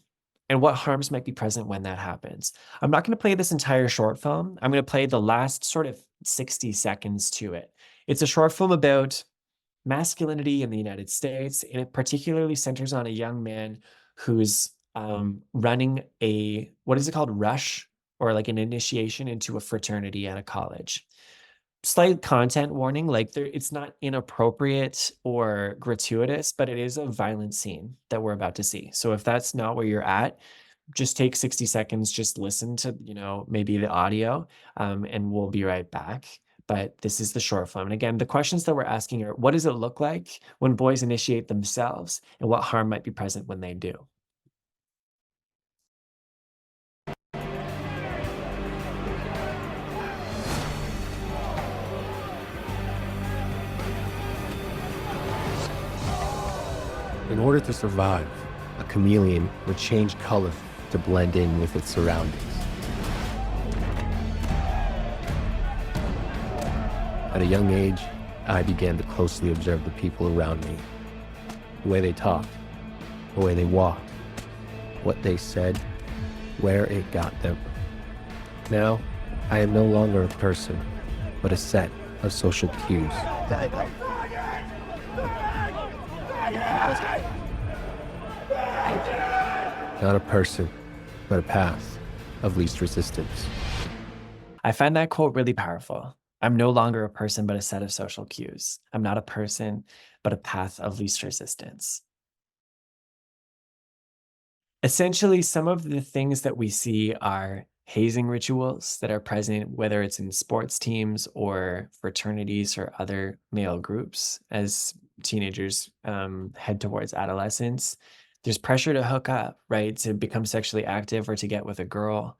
and what harms might be present when that happens. I'm not going to play this entire short film. I'm going to play the last sort of 60 seconds to it. It's a short film about masculinity in the United States, and it particularly centers on a young man who's running what is it called? Rush, or like an initiation into a fraternity at a college. Slight content warning, like it's not inappropriate or gratuitous, but it is a violent scene that we're about to see. So if that's not where you're at, just take 60 seconds, just listen to, maybe the audio, and we'll be right back. But this is the short film. And again, the questions that we're asking are, what does it look like when boys initiate themselves, and what harm might be present when they do? In order to survive, a chameleon would change color to blend in with its surroundings. At a young age, I began to closely observe the people around me. The way they talked, the way they walked, what they said, where it got them. Now, I am no longer a person, but a set of social cues. Not a person, but a path of least resistance. I find that quote really powerful. I'm no longer a person, but a set of social cues. I'm not a person, but a path of least resistance. Essentially, some of the things that we see are hazing rituals that are present, whether it's in sports teams or fraternities or other male groups as teenagers head towards adolescence. There's pressure to hook up, right? To become sexually active or to get with a girl.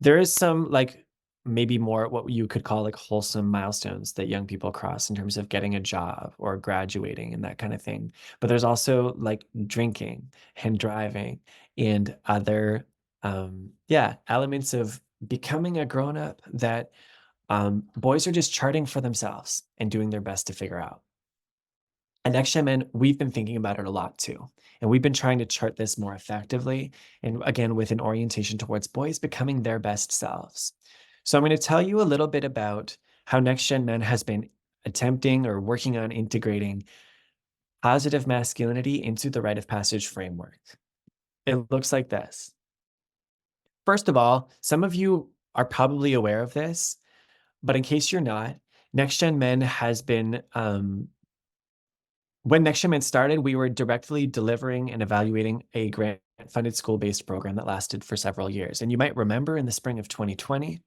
There is some like maybe more what you could call like wholesome milestones that young people cross in terms of getting a job or graduating and that kind of thing. But there's also like drinking and driving and other elements of becoming a grown up that boys are just charting for themselves and doing their best to figure out. And Next Gen Men, we've been thinking about it a lot too. And we've been trying to chart this more effectively. And again, with an orientation towards boys becoming their best selves. So I'm going to tell you a little bit about how Next Gen Men has been attempting or working on integrating positive masculinity into the rite of passage framework. It looks like this. First of all, some of you are probably aware of this, but in case you're not, Next Gen Men has been when Next Gen Men started, we were directly delivering and evaluating a grant-funded school-based program that lasted for several years. And you might remember in the spring of 2020,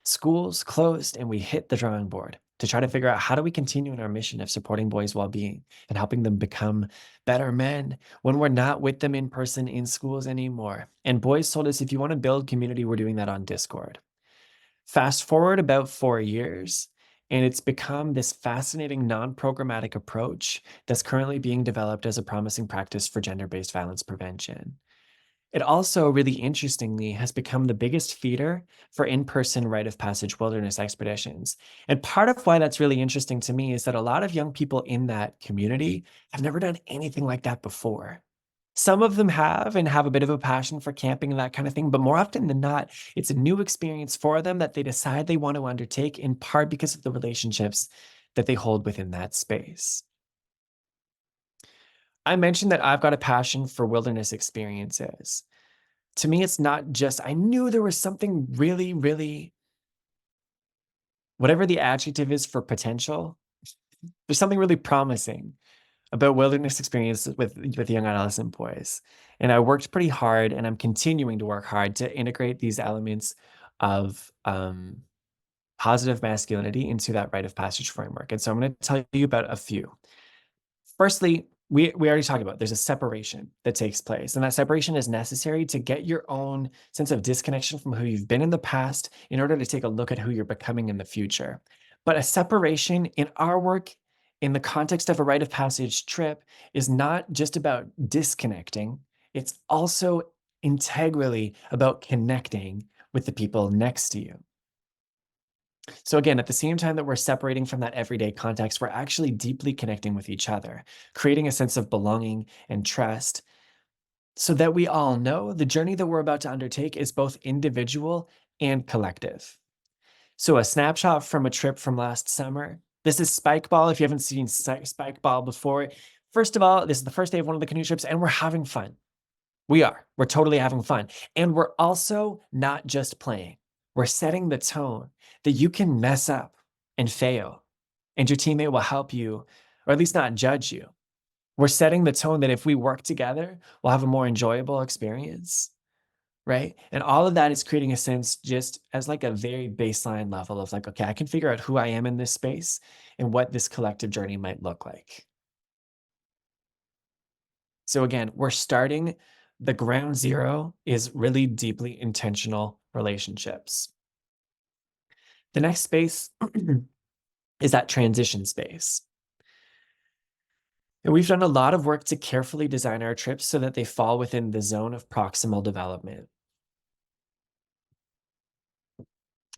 schools closed and we hit the drawing board to try to figure out how do we continue in our mission of supporting boys' well-being and helping them become better men when we're not with them in person in schools anymore. And boys told us, if you want to build community, we're doing that on Discord. Fast forward about 4 years, and it's become this fascinating non-programmatic approach that's currently being developed as a promising practice for gender-based violence prevention. It also, really interestingly, has become the biggest feeder for in-person rite of passage wilderness expeditions. And part of why that's really interesting to me is that a lot of young people in that community have never done anything like that before. Some of them have and have a bit of a passion for camping and that kind of thing, but more often than not, it's a new experience for them that they decide they want to undertake, in part because of the relationships that they hold within that space. I mentioned that I've got a passion for wilderness experiences. To me, it's not just, I knew there was something really, really, whatever the adjective is for potential, there's something really promising about wilderness experiences with young adolescent boys. And I worked pretty hard, and I'm continuing to work hard to integrate these elements of positive masculinity into that rite of passage framework. And so I'm going to tell you about a few. Firstly, we already talked about there's a separation that takes place, and that separation is necessary to get your own sense of disconnection from who you've been in the past in order to take a look at who you're becoming in the future. But a separation in our work, in the context of a rite of passage trip, is not just about disconnecting, it's also integrally about connecting with the people next to you. So again, at the same time that we're separating from that everyday context, we're actually deeply connecting with each other, creating a sense of belonging and trust so that we all know the journey that we're about to undertake is both individual and collective. So a snapshot from a trip from last summer. This is Spikeball. If you haven't seen Spikeball before, first of all, this is the first day of one of the canoe trips, and we're having fun. We are. We're totally having fun. And we're also not just playing. We're setting the tone that you can mess up and fail, and your teammate will help you, or at least not judge you. We're setting the tone that if we work together, we'll have a more enjoyable experience, right? And all of that is creating a sense just as like a very baseline level of like, okay, I can figure out who I am in this space and what this collective journey might look like. So again, we're starting, the ground zero is really deeply intentional relationships. The next space is that transition space. And we've done a lot of work to carefully design our trips so that they fall within the zone of proximal development.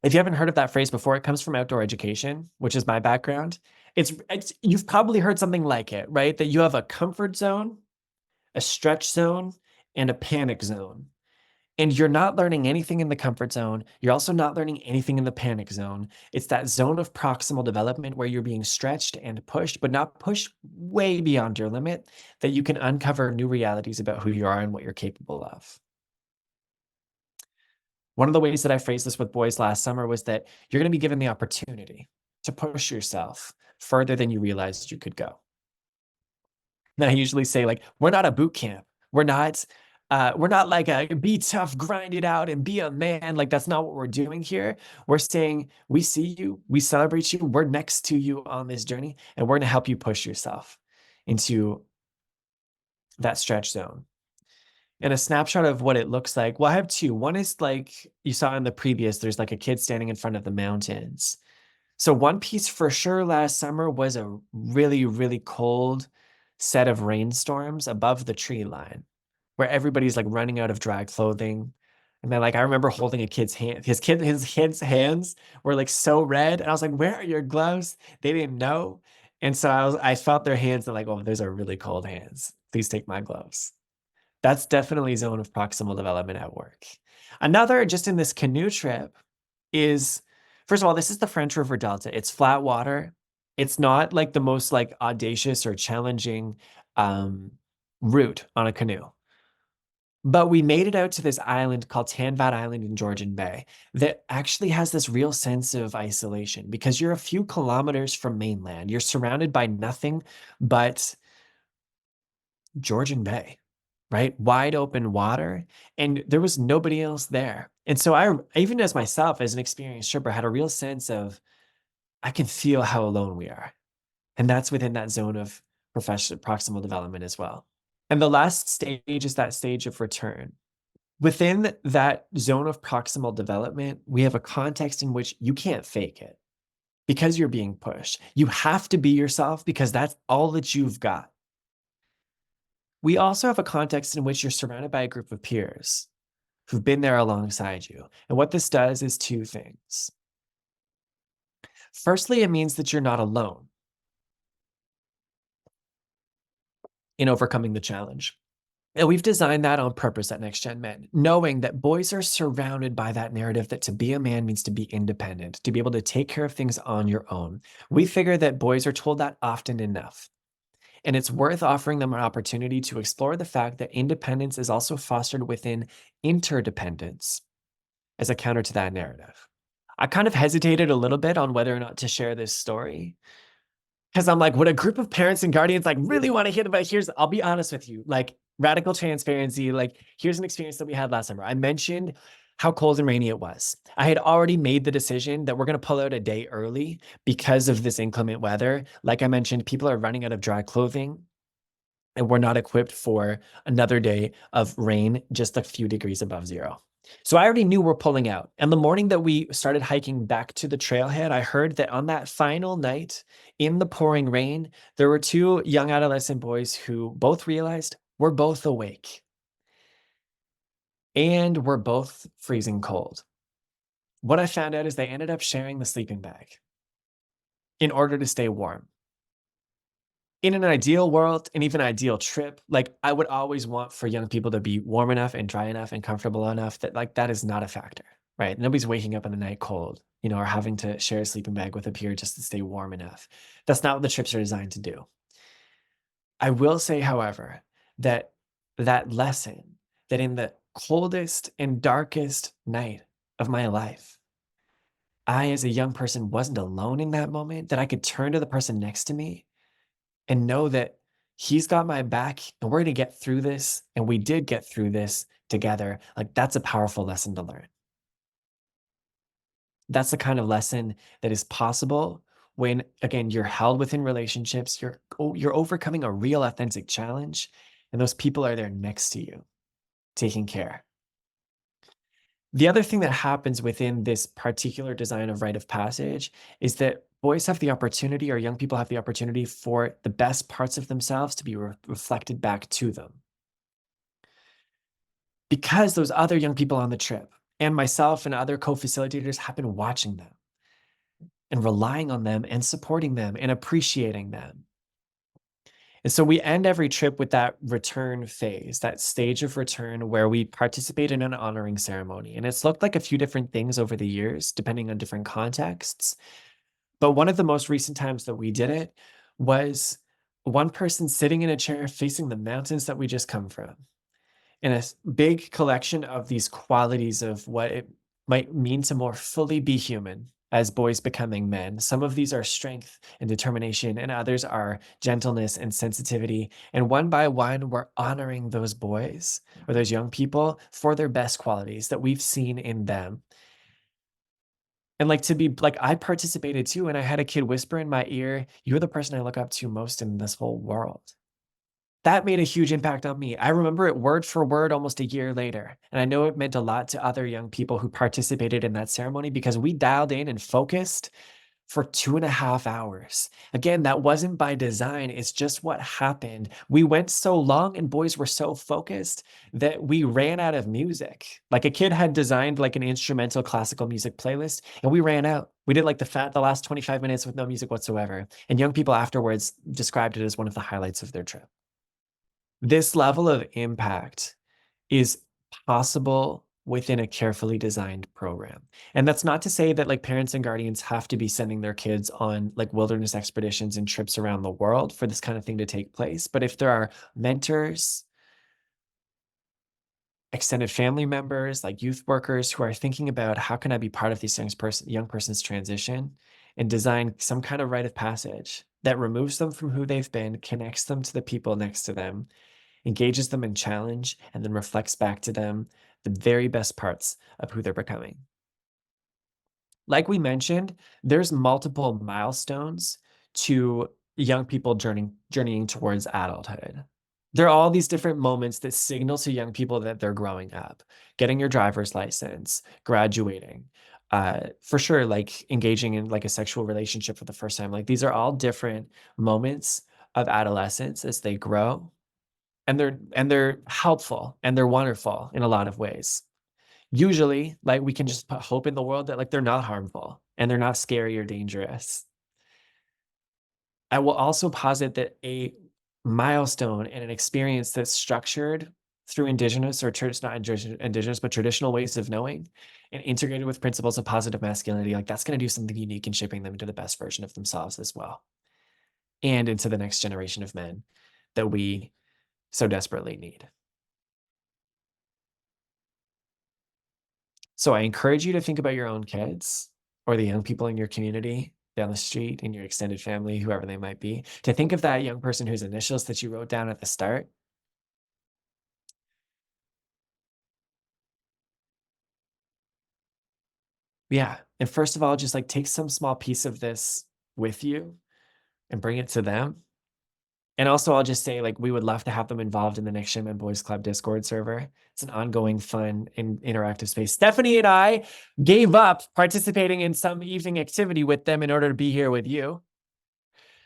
If you haven't heard of that phrase before, it comes from outdoor education, which is my background. It's you've probably heard something like it, right? That you have a comfort zone, a stretch zone, and a panic zone. And you're not learning anything in the comfort zone. You're also not learning anything in the panic zone. It's that zone of proximal development where you're being stretched and pushed, but not pushed way beyond your limit, that you can uncover new realities about who you are and what you're capable of. One of the ways that I phrased this with boys last summer was that you're going to be given the opportunity to push yourself further than you realized you could go. And I usually say, like, we're not a boot camp. We're not like a be tough, grind it out, and be a man. Like, that's not what we're doing here. We're saying, we see you, we celebrate you, we're next to you on this journey, and we're going to help you push yourself into that stretch zone. And a snapshot of what it looks like. Well, I have two. One is like you saw in the previous, there's like a kid standing in front of the mountains. So one piece for sure last summer was a really, really cold set of rainstorms above the tree line where everybody's like running out of dry clothing. And then like I remember holding a kid's hand. His kid's hands were like so red. And I was like, where are your gloves? They didn't know. And so I felt their hands and like, oh, those are really cold hands. Please take my gloves. That's definitely zone of proximal development at work. Another, just in this canoe trip, is, first of all, this is the French River Delta. It's flat water. It's not like the most like audacious or challenging route on a canoe. But we made it out to this island called Tanvat Island in Georgian Bay that actually has this real sense of isolation because you're a few kilometers from mainland. You're surrounded by nothing but Georgian Bay, right? Wide open water, and there was nobody else there. And so I, even as myself, as an experienced stripper, had a real sense of, I can feel how alone we are. And that's within that zone of professional proximal development as well. And the last stage is that stage of return. Within that zone of proximal development, we have a context in which you can't fake it because you're being pushed. You have to be yourself because that's all that you've got. We also have a context in which you're surrounded by a group of peers who've been there alongside you. And what this does is two things. Firstly, it means that you're not alone in overcoming the challenge. And we've designed that on purpose at Next Gen Men, knowing that boys are surrounded by that narrative that to be a man means to be independent, to be able to take care of things on your own. We figure that boys are told that often enough. And it's worth offering them an opportunity to explore the fact that independence is also fostered within interdependence as a counter to that narrative. I kind of hesitated a little bit on whether or not to share this story because I'm like, would a group of parents and guardians like really want to hear about? I'll be honest with you, like radical transparency, like here's an experience that we had last summer. I mentioned how cold and rainy it was. I had already made the decision that we're going to pull out a day early because of this inclement weather. Like I mentioned, people are running out of dry clothing and we're not equipped for another day of rain just a few degrees above zero. So I already knew we're pulling out. And the morning that we started hiking back to the trailhead, I heard that on that final night in the pouring rain, there were two young adolescent boys who both realized we're both awake and we're both freezing cold. What I found out is they ended up sharing the sleeping bag in order to stay warm. In an ideal world, and even ideal trip, like I would always want for young people to be warm enough and dry enough and comfortable enough that like that is not a factor, right? Nobody's waking up in the night cold, or having to share a sleeping bag with a peer just to stay warm enough. That's not what the trips are designed to do. I will say, however, that lesson that in the coldest and darkest night of my life, I, as a young person, wasn't alone in that moment, that I could turn to the person next to me and know that he's got my back and we're going to get through this. And we did get through this together. Like that's a powerful lesson to learn. That's the kind of lesson that is possible when, again, you're held within relationships, you're overcoming a real authentic challenge, and those people are there next to you, taking care. The other thing that happens within this particular design of rite of passage is that boys have the opportunity, or young people have the opportunity, for the best parts of themselves to be reflected back to them. Because those other young people on the trip and myself and other co-facilitators have been watching them and relying on them and supporting them and appreciating them. And so we end every trip with that return phase, that stage of return where we participate in an honoring ceremony. And it's looked like a few different things over the years, depending on different contexts. But one of the most recent times that we did it was one person sitting in a chair facing the mountains that we just come from, in a big collection of these qualities of what it might mean to more fully be human as boys becoming men. Some of these are strength and determination, and others are gentleness and sensitivity. And one by one, we're honoring those boys or those young people for their best qualities that we've seen in them. And like to be like, I participated too, and I had a kid whisper in my ear, "You're the person I look up to most in this whole world." That made a huge impact on me. I remember it word for word almost a year later. And I know it meant a lot to other young people who participated in that ceremony because we dialed in and focused for 2.5 hours. Again, that wasn't by design. It's just what happened. We went so long and boys were so focused that we ran out of music. Like a kid had designed like an instrumental classical music playlist and we ran out. We did like the last 25 minutes with no music whatsoever. And young people afterwards described it as one of the highlights of their trip. This level of impact is possible within a carefully designed program. And that's not to say that like parents and guardians have to be sending their kids on like wilderness expeditions and trips around the world for this kind of thing to take place. But if there are mentors, extended family members, like youth workers who are thinking about how can I be part of this young person's transition and design some kind of rite of passage that removes them from who they've been, connects them to the people next to them, engages them in challenge, and then reflects back to them the very best parts of who they're becoming. Like we mentioned, there's multiple milestones to young people journeying towards adulthood. There are all these different moments that signal to young people that they're growing up, getting your driver's license, graduating, for sure, like engaging in like a sexual relationship for the first time. Like these are all different moments of adolescence as they grow, and they're helpful and they're wonderful in a lot of ways. Usually, like we can just put hope in the world that like they're not harmful and they're not scary or dangerous. I will also posit that a milestone and an experience that's structured through indigenous or not indigenous, but traditional ways of knowing and integrated with principles of positive masculinity, like that's going to do something unique in shaping them into the best version of themselves as well. And into the next generation of men that we so desperately need. So I encourage you to think about your own kids or the young people in your community, down the street, in your extended family, whoever they might be, to think of that young person whose initials that you wrote down at the start. Yeah. And first of all, just like take some small piece of this with you and bring it to them. And also, I'll just say, like, we would love to have them involved in the Next Gen Men Boys Club Discord server. It's an ongoing, fun, and interactive space. Stephanie and I gave up participating in some evening activity with them in order to be here with you.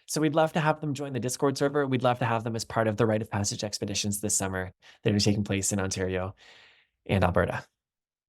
So we'd love to have them join the Discord server. We'd love to have them as part of the Rite of Passage expeditions this summer that are taking place in Ontario and Alberta.